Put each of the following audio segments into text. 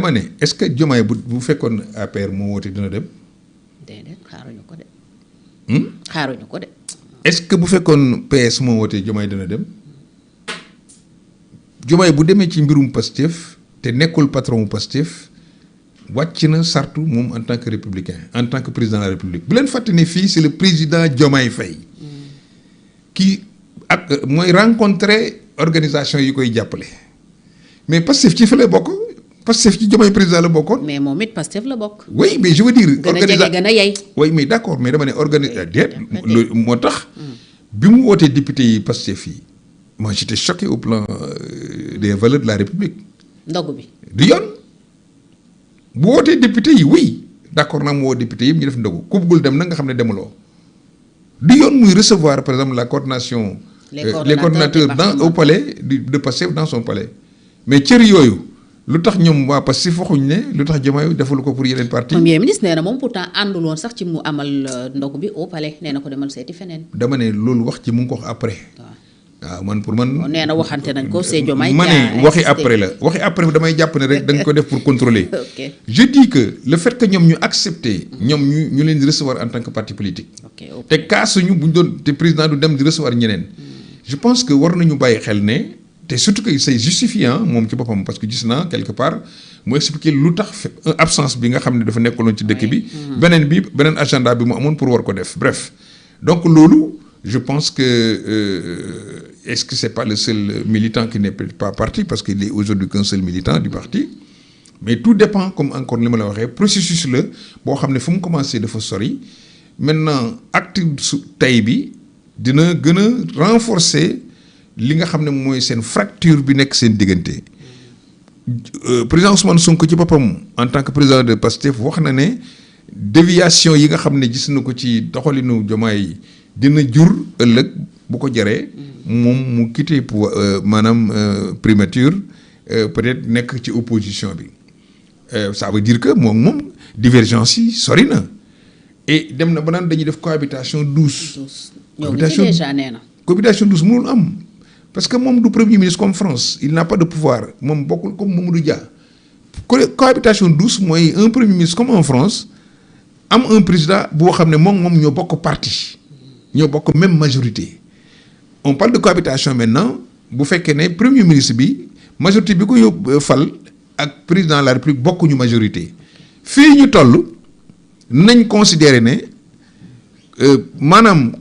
dama ne est-ce que Diomaye bu fekkoon APR moo woote dina dem. déedéet xaaruñu ko de. Hmm? xaaruñu ko de. est-ce que bu fekkoon PS moo wootee Diomaye dina dem Diomaye bu demee ci mbirum Pastef te nekkul patron Pastef wàcc na sartu moom en tant que républicain en tant que président de la République bu leen fàtte ne fii c'est le président Diomaye Faye qui ak mooy rencontrer organisation yi koy jàppale mais Pastef ci fa la bokk Pastef ci Diomaye président la bokkoon. mais moom it Pastef la bokk. oui mais je veux dire. gën a jege gën a yey. oui mais d'accord mais dama ne déet moo tax bi mu wootee député yi Pastef yi moi j'étais choqué au plan des valeurs de la République. ndogu bi du yoon bu wootee député yi oui d'accord naa mu woo député yi ñu def ndogu ku bëggul dem na nga xam ne demuloo du yoon muy recevoir par exemple la coordination. les coordinateurs au palais de Pastef dans son palais mais cër yooyu. lu tax ñoom waa Pastef waxuñ ne lu tax Diomaye defalu ko pour yeneen parti. premier ministre nee na moom pourtant àndul woon sax ci mu amal ndogu bi au palais nee na ko demal seeti feneen. dama ne loolu wax ci mu ngi ko wax après. waaw man pour man. nee na waxante nañ ko c'est Diomaye. ma ne waxi après la waxi après bi damay jàpp ne rek da nga ko def pour contrôler. ok je dis que le fait que ñoom ñu accepter. ñoom ñu leen di recevoir en tant que parti politique. ok te kaasuñu bu ñu doon te président du dem di recevoir ñeneen. je pense que war nañu bàyyi xel ne. te surtout que c'est justifiant moom ci boppam parce que gis naa quelque part mu expliquer lu tax absence bi nga xam ne dafa nekkaloon ci dëkk bi. beneen agenda bi mu amoon pour war ko def bref. donc loolu je pense que est-ce que c'est pas le seul militant qui n'est pas parti parce qu'il est aujourd'hui qu'un seul militant du parti mais tout dépend comme encore li ma la waxee processus la boo xam ne fu mu commencé dafa sori maintenant acte su tey bi dina gën a renforcer. li nga xam ne mooy seen fracture bi nekk seen diggante président Ousmane Sonko ci boppam en tant que président de Pastef wax na ne déviation yi nga xam ne gis na ko ci doxalinu Diomaye dina jur ëllëg bu ko jaree moom mu quitté pour maanaam primature peut-être nekk ci opposition bi ça veut dire que moom divergence yi sori na et dem na ba naan dañuy def cohabitation douce. cohabitation déjà nee na. cohabitation douce mënul am. parce que moom du premier ministre comme France il n'a pas de pouvoir moom bokkul comme Mamadou Dia cohabitation douce mooy un premier ministre comme en France am un président boo xam ne moom ñoo bokk parti ñoo bokk même majorité on parle de cohabitation maintenant bu fekkee ne premier ministre bi majorité bi ko yóbbu fal ak président de la République bokkuñu majorité fii ñu toll nañ considérer ne maanaam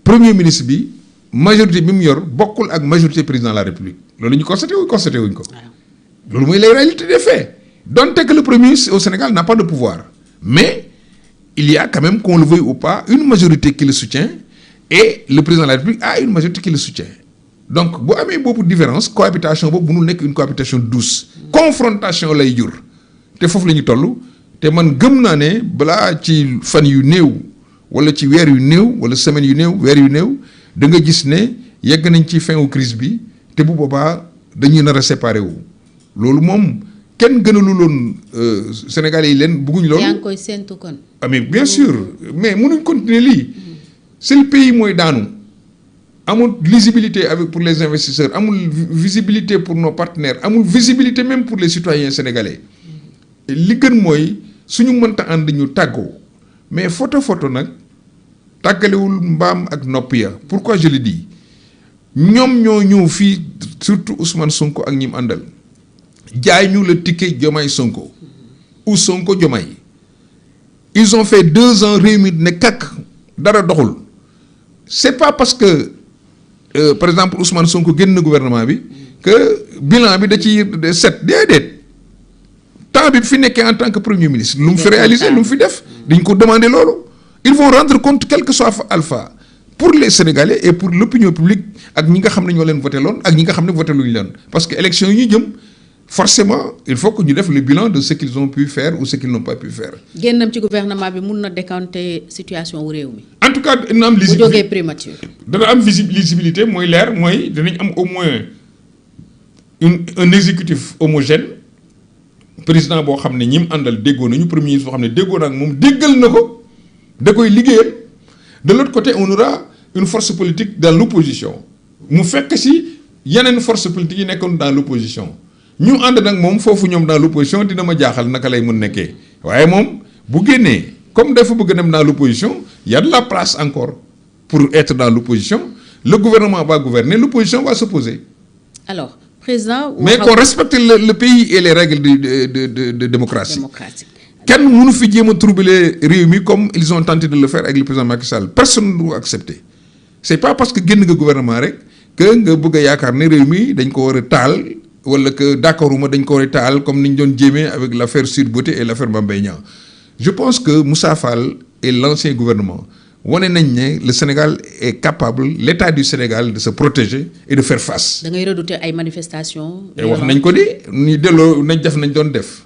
premier ministre bi majorité bi mu yor bokkul ak majorité président de la République loolu ñu constaté wuñ ko loolu mooy la réalité des faits donte que le premier ministre au Sénégal n'a pas de pouvoir mais il y a quand même qu'on le veuille ou pas une majorité qui le soutient et le président de la République a une majorité qui le soutient donc bu amee boobu différence cohabitation boobu mënul nekk une cohabitation douce confrontation lay jur te foofu la ñu toll te man gëm naa ne balaa ci fan yu néew wala ci weer yu néew wala semaine yu néew weer yu néew da nga gis ne yegg nañ ci fin wu crise bi te bu boobaa dañuy nar a séparer wu loolu moom kenn gënaluloon Sénégalais yi leen bëgguñ loolu. yaa ngi koy séntu kon. ah mais bien sûr mais mënuñ continuer lii c'est le pays mooy daanu amul lisibilité avec pour les investisseurs amul visibilité pour nos partenaires amul visibilité même pour les citoyens sénégalais li gën mooy suñu mënta ànd ñu tàggoo mais photo nag. tàggalewul mbaam ak nopp ya pourquoi je le dis ñoom ñoo ñëw fii surtout Ousmane Sonko ak ñi mu àndal jaay ñu le ticket Diomaye Sonko ou Sonko Diomaye ils ont fait 2 ans réew mi ne kàkk dara doxul c'est pas parce que par exemple Ousmane Sonko génn na gouvernement bi que bilan bi da ci set déedéet temps bi fi nekkee en tant que premier ministre lu mu fi réalisé lu mu fi def dañ ko demander loolu. ils vont rendre compte quel que soit alpha pour les Sénégalais et pour l'opinion publique ak ñi nga xam ne ñoo leen voté loon ak ñi nga xam ne voté luñu leen parce que élection yi ñu jëm forcément il faut que ñu def le bilan de ce qu'ils ont pu faire ou ce qu'ils n'ont pas pu faire. génnam ci gouvernement bi mun na décanter situation wu réew mi. en tout cas dina am. bu jógee primature. dana am visibilité mooy leer mooy danañ am au moins un exécutif homogène président boo xam ne ñi mu àndal déggoo nañu premier ministre boo xam ne déggoo na ak moom déggal na ko. da koy liggéeyal de l'autre côté on aura une force politique dans l'opposition mu fekk ci yeneen force politique yi nekkoon dans l'opposition ñu ànd nag moom foofu ñoom dans l'opposition dina ma jaaxal naka lay mun nekkee waaye moom bu génnee comme dafa bëgg dem dans l'opposition il y a de la place encore pour être dans l'opposition le gouvernement va gouverner l'opposition va s'opposer. Alors président. mais qu'on respecte le pays et les règles de démocratie. kenn mënu fi jéem a troubler réew mi comme ils ont tenté de le faire avec le président Macky Sall personne ne doit accepter c'est pas parce que génn nga gouvernement rek que nga bëgg a yaakaar ne réew mi dañ ko war a taal wala que d'accord uma dañ ko war a taal comme ni ñu doon jéemee avec l'affaire Sweet Beauté et l'affaire Mame Mbaye Niang. Je pense que Moussa Fall et l'ancien gouvernement wane nañ ne le Sénégal est capable l'État du Sénégal de se protéger et de faire face. da ngay redouter ay manifestations. wax nañ ko di ñu delloo nañ def nañ doon def.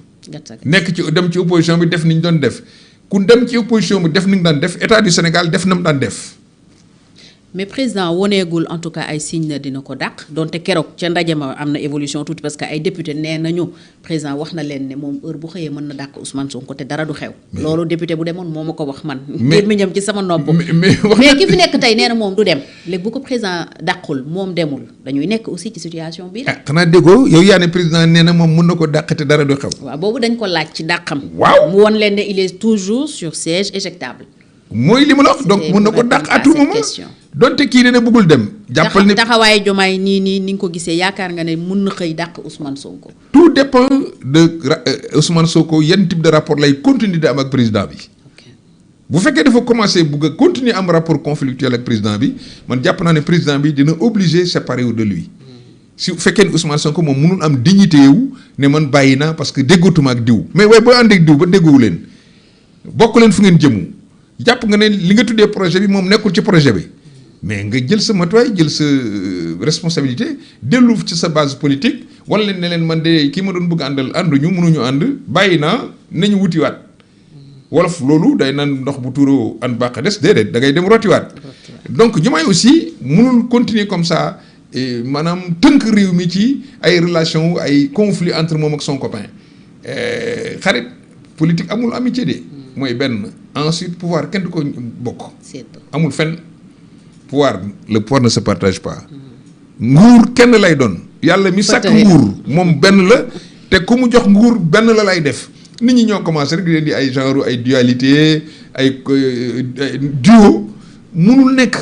nekk ci dem ci opposition bi def ni ñu doon def ku dem ci opposition bi def ni nga daan def État du Sénégal def na mu daan def. mais président woneegul en tout cas ay signe na dina ko dàq donte keroog ca ndaje ma am na évolution tuuti parce que ay député nee nañu président wax na leen ne moom heure bu xëyee mën na dàq Ousmane Sonko te dara du xew. loolu député bu demoon moo ma ko wax man. gémmiñam ci sama nopp. mais ki fi nekk tey nee na moom du dem léegi bu ko président dàqul moom demul dañuy nekk aussi ci situation bii. ah xanaa déggoo yow yaa ne président nee na moom mën na ko dàq te dara du xew. waaw boobu dañ ko laaj ci dàqam. waaw mu won leen ne il est toujours sur siège éjectable. mooy li ma la wax donc mën na ko dàq à tout moment donte kii ne bëggul dem. jàppal ne taxawaayu Diomaye nii nga ko gisee yaakaar nga ne mun na xëy dàq Ousmane Sonko. tout dépend de Ousmane Sonko yan type de rapport lay continuer di am ak président bi. bu fekkee dafa commencer bugg a continuer am rapport conflictuel ak président bi man jàpp naa ne président bi dina obligé séparer wu de lui. si fekkee ne Ousmane Sonko moom mënul am dignité wu ne man bàyyi naa parce que déggootuma ak diw mais waaye boo ànd ak diw ba déggoowu leen bokk leen fu ngeen jëmu jàpp nga ne li nga tuddee projet bi moom nekkul ci projet bi. mais nga jël sa matuwaay jël sa responsabilité dellu ci sa base politique wala leen ne leen man de kii ma doon bëgg àndal ànduñu mënuñu ànd bàyyi naa nañu wutiwaat wolof loolu day naan ndox bu tuuroo an bàq des déedéet da ngay dem rotiwaat. donc Diomaye aussi mënul continuer comme ça maanaam tënk réew mi ci ay relation ay conflit entre moom ak son copain xarit politique amul amitié de. mooy benn ensuite pouvoir kenn du ko bokk. amul fenn. le pouvoir ne se partage pas. nguur kenn lay doon. yàlla mi sàkk nguur moom benn la te ku mu jox nguur benn la lay def nit ñi ñoo commencé rek di leen di ay genre ay dualité ay duo mënul nekk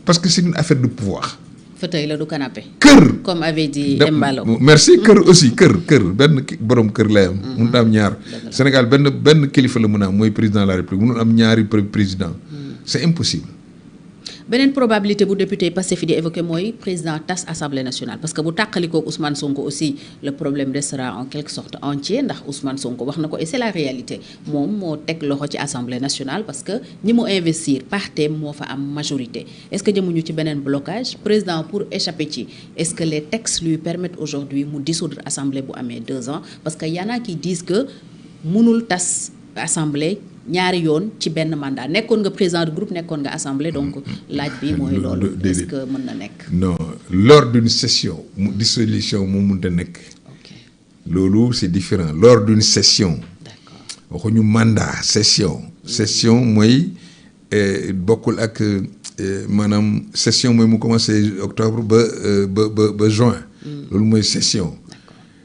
parce que c'est une affaire de pouvoir. fauteuil la du canapé. kër comme avait dit Embalo. merci kër aussi kër benn borom kër lay am. mënut a am ñaar. Sénégal benn kilifa la mën a am mooy président de la République mënul am ñaari président. c'est impossible. beneen probabilité bu député Pastef di évoqué mooy président tas assemblée nationale parce que bu tàqalikoo Ousmane Sonko aussi le problème restera en quelque sorte entier ndax Ousmane Sonko wax na ko et c'est la réalité moom moo teg loxo ci assemblée nationale parce que ñi mu investir partem moo fa am majorité est-ce que jëmuñu ci beneen blocage président pour échapper ci est-ce que les textes lui permettent aujourd'hui mu dissoudre assemblée bu amee 2 ans parce que y en a qui disent que mënul tas assemblée ñaari yoon ci benn mandat nekkoon nga président de groupe nekkoon nga assemblée donc laaj bi mooy loolu est-ce que mën na nekk. non lors d'une session dissolution moo mënta nekk. loolu c'est différent lors d'une session. d'accord waxuñu mandat session. session mooy bokkul ak maanaam session mooy mu commencé octobre ba juin. loolu mooy session.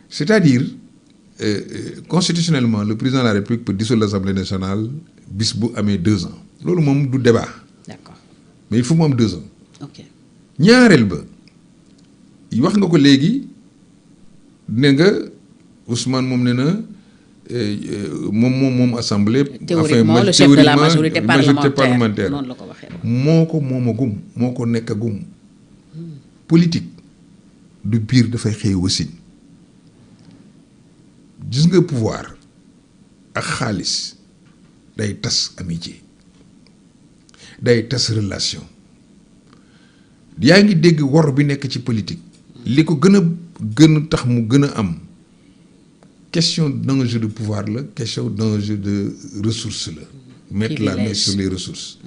c'est-à-dire. Constitutionnellement le président de la République peut dissoudre l'Assemblée nationale bis bu amee 2 ans loolu moom du débat. d'accord mais il faut mu am 2 ans. ok ñaareel ba wax nga ko léegi ne nga Ousmane moom ne na moom assemblée. théoriquement le chef de la majorité parlementaire noonu la ko waxee. moo ko moomagum moo ko nekkagum. politique du biir dafay xëy wasin gis nga pouvoir ak xaalis day tas amitié day tas relation yaa ngi dégg wor bi nekk ci politique li ko gën a tax mu gën a am question d'enjeu de pouvoir la question d'enjeu de ressources la mettre la main sur les ressources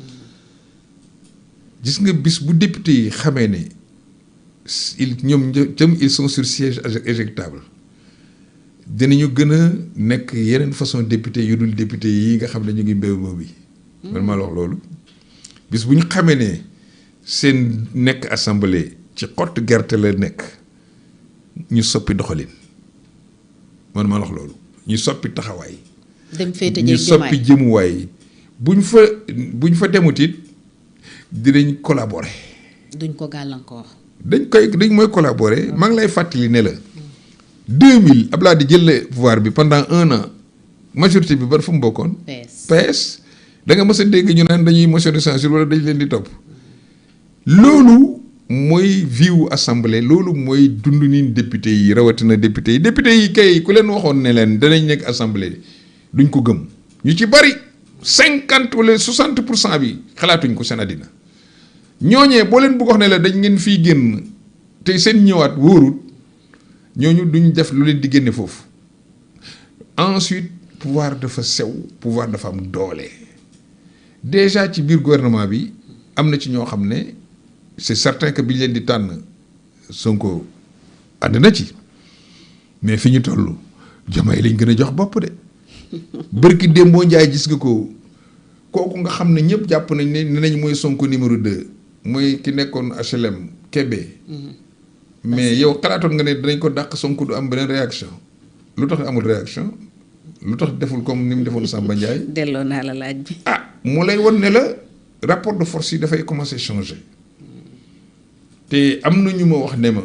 gis nga bis bu député yi xamee ne ils sont sur siège éjectable dinañu gën a nekk yeneen façon député yu dul député yi nga xam ne ñu ngi mbéy bi. man maa la wax loolu. bis bu ñu xamee ne seen nekk assemblée ci xottu gerte la nekk ñu soppi doxalin man ma wax loolu ñu soppi taxawaay. dem féete ñu soppi jëmuwaay buñ fa demut it dinañ collaborer. duñ ko gàllankoor. dañ mooy collaborer maa ngi lay fàttali ne la 2000 Abdoulaye di jël pouvoir bi pendant 1 an majorité bi ban fu mu bokkoon. PS da nga mës a dégg ñu naan dañuy motion de censure wala dañ leen di topp loolu mooy viwu assemblée loolu mooy dund ni député yi rawatina député yi kay ku leen waxoon ne leen danañ nekk assemblée duñ ko gëm ñu ci bari 50 wala 60% bi xalaatuñ ko seen àddina ñooñee boo leen bëgg wax ne la dañ ngeen fii génn te seen ñëwaat wóorut ñooñu duñ def lu leen di génne foofu. Ensuite pouvoir dafa sew pouvoir dafa am doole déjà ci biir gouvernement bi am na ci ñoo xam ne c'est certain que biñ leen di tànn Sonko ànd na ci mais fi ñu toll Diomaye lañ gën a jox bopp de bërki démboo Njaay gis nga ko kooku nga xam ne ñëpp jàpp nañ ne nañ mooy Sonko numéro 2 mooy ki nekkoon HLM Kébé mais yow xalaatoon nga ne dinañ ko dàq Sonko du am beneen réaction lu tax amul réaction lu tax deful comme ni mu defoon Samba Ndiaye. delloo naa la laaj bi. moo lay won ne la rapport de force yi dafay commencer changer te am na ñu ma wax ne ma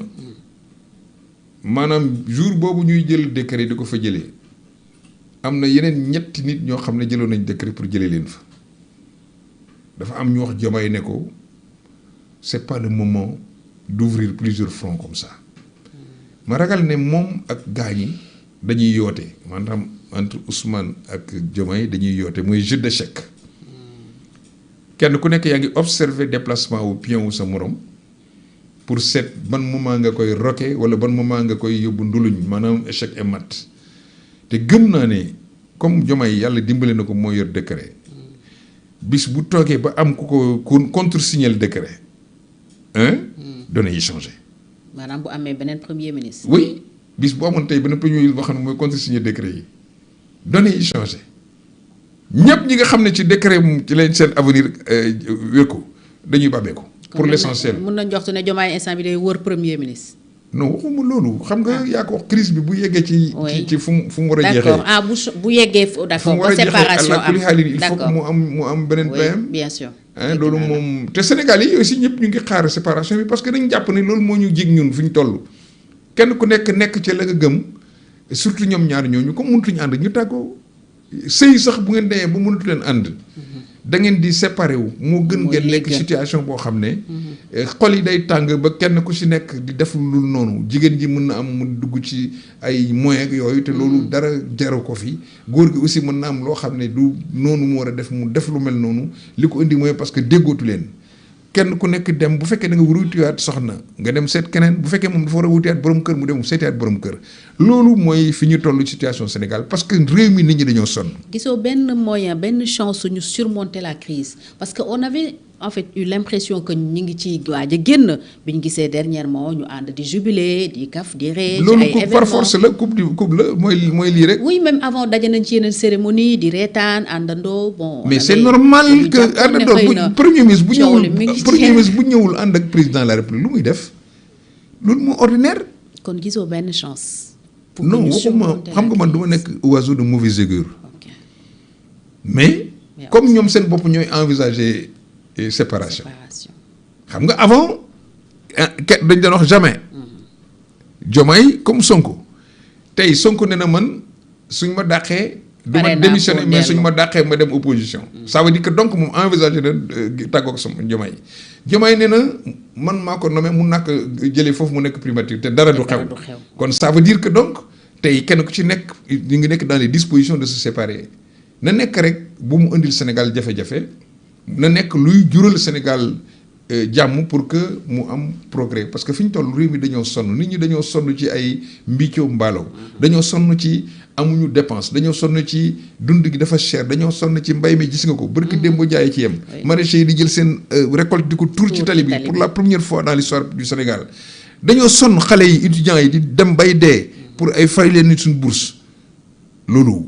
maanaam jour boobu ñuy jël décret di ko fa jëlee am na yeneen ñetti nit ñoo xam ne jëloon nañ décret pour jëlee leen fa dafa am ñu wax Diomaye ne ko c'est pas le moment d'ouvrir plusieurs fronts comme ça ma ragal ne moom ak gaañi dañuy yoote maanaam entre Ousmane ak Diomaye dañuy yoote mooy jeu d'échec kenn ku nekk yaa ngi observer déplacement wu pion wu sa morom pour seet ban moment nga koy roquer wala ban moment nga koy yóbbu nduluñ maanaam échec et mat te gëm naa ne comme Diomaye yàlla dimbale na ko moo yor décret bis bu toogee ba am ku ko contresigner décret données yi changé. maanaam bu amee beneen premier ministre. oui bis bu amoon tey beneen premier ministre boo xam ne mooy contresigner décret yi données yi changé ñëpp ñi nga xam ne ci décret ci leen seen avenir wékku dañuy bàbbeeku. pour l'essentiel mun nañ jox ne Diomaye instant bi day wër premier ministre. non waxuma loolu xam nga yaa ko wax crise bi bu yeggee ci fu mu war a jeexee. d'accord bu yeggee d'accord ba séparation am il faut que mu am beneen PM. bien sûr. loolu moom te Sénégal yi aussi ñëpp ñu ngi xaar séparation bi parce que dañu jàpp ne loolu moo ñu jig ñun fi ñu toll kenn ku nekk ci la nga gëm surtout ñoom ñaar ñooñu comme mënatuñu ànd ñu tàggoo sëy sax bu ngeen demee ba mënatu leen ànd. da ngeen di séparé wu moo gën ngeen nekk situation boo xam ne xol yi day tàng ba kenn ku ci nekk di def lu noonu jigéen ji mën na am mu dugg ci ay moyens yooyu te loolu dara jaru ko fi góor gi aussi mën na am loo xam ne du noonu mu war a def mu def lu mel noonu li ko indi mooy parce que déggootu leen kenn ku nekk dem bu fekkee da nga war a wutiwaat soxna nga dem seet keneen bu fekkee moom dafa war a wutiwaat borom kër mu dem seetiwaat borom kër loolu mooy fi ñu toll situation Sénégal parce que réew mi nit ñi dañoo sonn. gisoo benn moyen benn chance ñu surmonter la crise parce que on avait en fait eu l'impression que ñu ngi ci waaj a génn bi ñu gisee dernièrement ñu ànd di jubilé di kaf di ree. ci ay événements loolu par force la coupe la mooy lii rek. oui même avant daje nañ ci yeneen cérémonie di reetaan àndandoo bon. mais c'est normal que àndandoo bu premier ministre bu ñëwul ànd ak président de la République lu muy def loolu moo ordinaire. kon gisoo benn chance. non waxuma xam nga man du ma nekk oiseau de mauvaise augure. mais comme ñoom seen bopp ñooy envisager séparation. xam nga avant dañ doon wax jamais. Diomaye comme Sonko tey Sonko ne na man suñ ma dàqee. du ma démissionner mais suñ ma dàqee ma dem opposition. ça veut dire que donc moom envisager na tàggoog sama Diomaye nee na man maa ko nommé mun naa ko jëlee foofu mu nekk primature te dara du xew. kon ça veut dire que donc tey kenn ku ci nekk ñu ngi nekk dans les dispositions de se séparer na nekk rek bu mu indil Sénégal jafe-jafe na nekk luy jural Sénégal jàmm pour que mu am progrès parce que fi ñu toll réew mi dañoo sonn nit ñi dañoo sonn ci ay mbiccoo mbaalo dañoo sonn ci amuñu dépense dañoo sonn ci dund gi dafa cher dañoo sonn ci mbay mi gis nga ko barki démb jaay ci yem maraîchers yi di jël seen récolte di ko tuur ci tali bi pour la première fois dans l'histoire du Sénégal dañoo sonn xale yi étudiants yi di dem bay dee pour ay fay leen nit suñu bourse loolu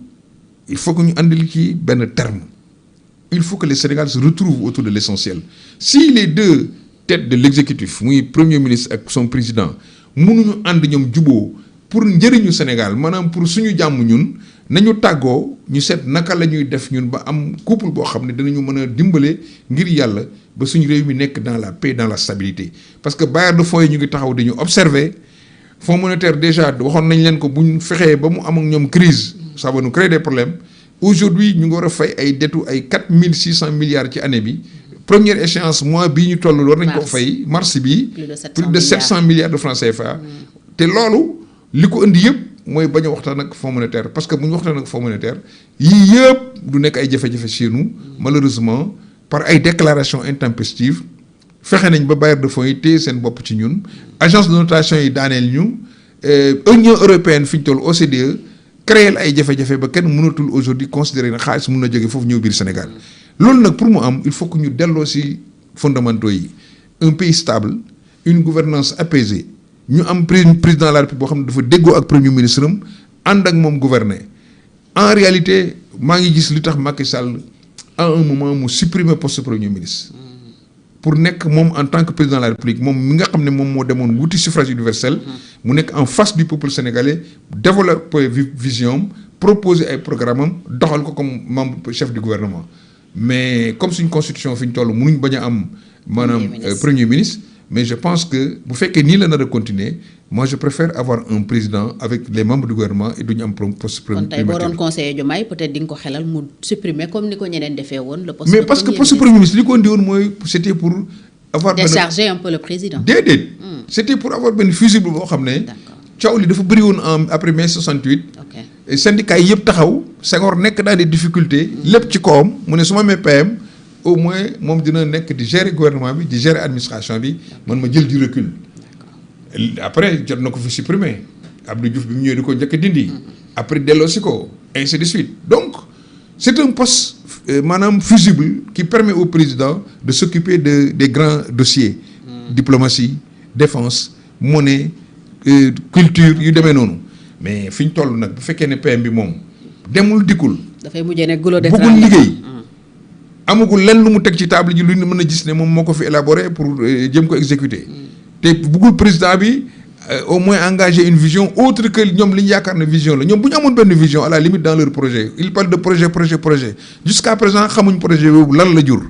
il faut que ñu andil ci benn terme il faut que les Sénégalais se retrouvent autour de l'essentiel si les deux têtes de l'exécutif muy premier ministre ak son président mënuñu ànd ñoom juboo pour njëriñu Sénégal maanaam pour suñu jàmm ñun nañu tàggoo ñu seet naka la ñuy def ñun ba am couple boo xam ne danañu mën a dimbale ngir yàlla ba suñu réew mi nekk dans la paix dans la stabilité parce que bailleurs de fonds yi ñu ngi taxaw dañu observer Fonds monétaire déjà waxoon nañ leen ko bu ñu fexee ba mu am ak ñoom crise ça va nous créer des problèmes aujourd'hui ñu ngi war a fay ay dettu ay 4600 milliards ci année bi première échéance mois bii ñu toll war nañ ko fay mars bi plus de 700 milliards de francs CFA te loolu li ko indi yëpp mooy bañ a waxtaan ak Fonds monétaire parce que bu ñu waxtaan ak Fonds monétaire yii yëpp du nekk ay jafe-jafe chez nous malheureusement par ay déclarations intempestives fexe nañ ba bailleurs de fonds yi téye seen bopp ci ñun agence de notation yi daaneel ñu Union européenne fi ñu toll OCDE créer ay jafe-jafe ba kenn mënatul aujourd'hui considérer na xaalis mën na jóge foofu ñëw biir Sénégal loolu nag pour mu am il faut que ñu delloo si fondamentaux yi un pays stable une gouvernance apaisée ñu am président de la République boo xam ne dafa déggoo ak premier ministre am ànd ak moom gouverner en réalité maa ngi gis li tax Macky Sall à un moment mu supprimer poste premier ministre pour nekk moom en tant que président de la République moom mi nga xam ne moom moo demoon wuti suffrage universel mu nekk en face du peuple sénégalais développer vision proposer ay programme am doxal ko comme membre chef du gouvernement mais comme suñ constitution fi ñu toll mënuñ bañ a am maanaam premier ministre mais je pense que bu fekkee nii la nar a continuer moi je préfère avoir un président avec les membres du gouvernement et duñu am poste premier. kon tey boo doon conseiller Diomaye peut-être di nga ko xelal mu supprimer comme ni ko ñeneen defee woon. le poste mais parce que poste premier ministre li ko indi woon mooy c'était pour avoir. décharger un peu le président. déedéet. c'était pour avoir benn fusible boo xam ne. coow li dafa bëri woon après mai 68. ok syndicats yi yëpp taxaw Senghor nekk dans des difficultés. lépp ci kawam mu ne su ma amee PM au moins moom dina nekk di gérer gouvernement bi di gérer administration bi man ma jël du recul. après jot na ko fi supprimer Abdou Diouf bi mu ñëwee di ko njëkk a dindi. après delloosi ko ainsi de suite donc c'est un poste maanaam fusible qui permet au président de s'occuper des grands dossiers. diplomatie défense monnaie culture yu demee noonu mais fi ñu toll nag bu fekkee ne PM bi moom demul dikkul. dafay mujjee ne goulot d'étranglement bëggul liggéey. amagul lenn lu mu teg ci table ji lu ñu mën a gis ne moom moo ko fi élaboré pour jëm ko exécuter. te bëggul président bi au moins engager une vision autre que ñoom li ñu yaakaar ne vision la ñoom bu ñu amoon benn vision à la limite dans leur projet ils parlent de projet jusqu'à présent xamuñ projet boobu lan la jur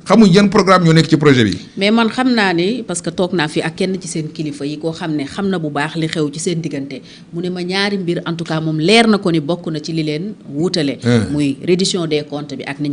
xamuñ yan programme ñoo nekk ci projet bi. mais man xam naa ni parce que toog naa fi ak kenn ci seen kilifa yi koo xam ne xam na bu baax li xew ci seen diggante mu ne ma ñaari mbir en tout cas moom leer na ko ni bokk na ci li leen wuutale. muy reddition des comptes bi ak